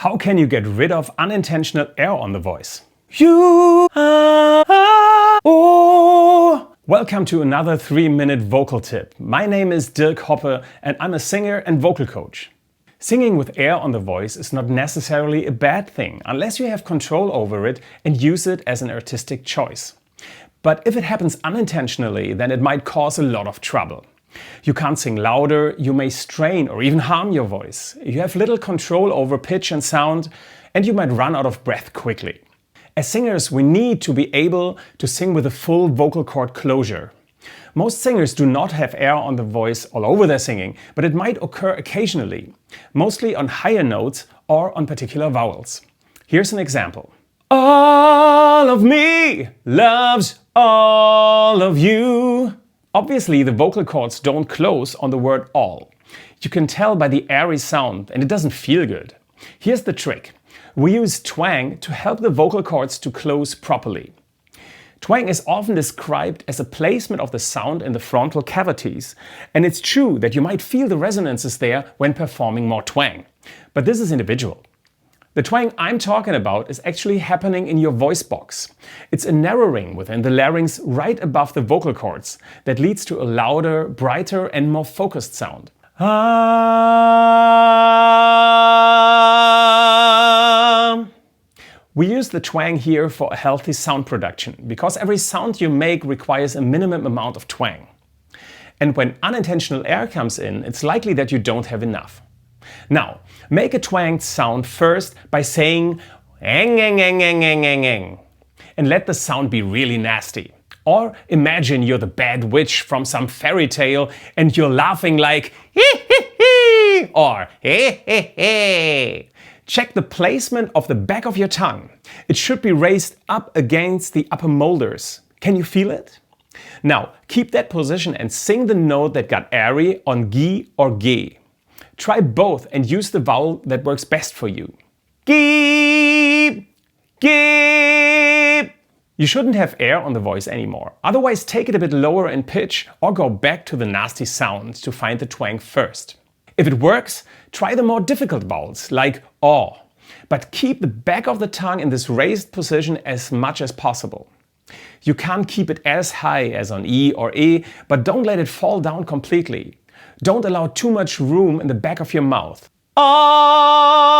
How can you get rid of unintentional air on the voice? Welcome to another 3-minute vocal tip. My name is Dirk Hoppe and I'm a singer and vocal coach. Singing with air on the voice is not necessarily a bad thing unless you have control over it and use it as an artistic choice. But if it happens unintentionally, then it might cause a lot of trouble. You can't sing louder, you may strain or even harm your voice. You have little control over pitch and sound, and you might run out of breath quickly. As singers, we need to be able to sing with a full vocal cord closure. Most singers do not have air on the voice all over their singing, but it might occur occasionally, mostly on higher notes or on particular vowels. Here's an example. All of me loves all of you. Obviously, the vocal cords don't close on the word all. You can tell by the airy sound and it doesn't feel good. Here's the trick. We use twang to help the vocal cords to close properly. Twang is often described as a placement of the sound in the frontal cavities, and it's true that you might feel the resonances there when performing more twang. But this is individual. The twang I'm talking about is actually happening in your voice box. It's a narrowing within the larynx right above the vocal cords that leads to a louder, brighter and more focused sound. We use the twang here for a healthy sound production because every sound you make requires a minimum amount of twang. And when unintentional air comes in, it's likely that you don't have enough. Now, make a twanged sound first by saying "eng, eng, eng, eng, eng, eng, eng," and let the sound be really nasty. Or imagine you're the bad witch from some fairy tale and you're laughing like hee hee hee or hee hee hee. Check the placement of the back of your tongue. It should be raised up against the upper molars. Can you feel it? Now, keep that position and sing the note that got airy on G or G. Try both and use the vowel that works best for you. Geep, geep. You shouldn't have air on the voice anymore. Otherwise, take it a bit lower in pitch or go back to the nasty sounds to find the twang first. If it works, try the more difficult vowels like aw, but keep the back of the tongue in this raised position as much as possible. You can't keep it as high as on E or E, but don't let it fall down completely. Don't allow too much room in the back of your mouth. Ah!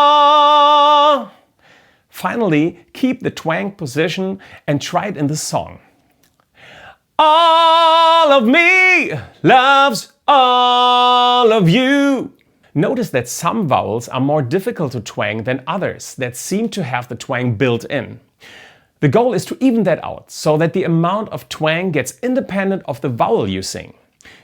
Finally, keep the twang position and try it in the song. All of me loves all of you. Notice that some vowels are more difficult to twang than others that seem to have the twang built in. The goal is to even that out so that the amount of twang gets independent of the vowel you sing.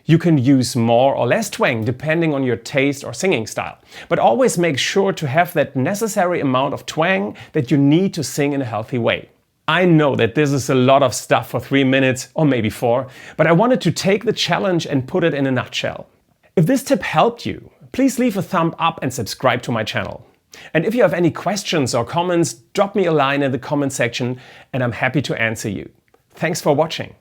You can use more or less twang depending on your taste or singing style, but always make sure to have that necessary amount of twang that you need to sing in a healthy way. I know that this is a lot of stuff for 3 minutes or maybe 4, but I wanted to take the challenge and put it in a nutshell. If this tip helped you, please leave a thumb up and subscribe to my channel. And if you have any questions or comments, drop me a line in the comment section and I'm happy to answer you. Thanks for watching.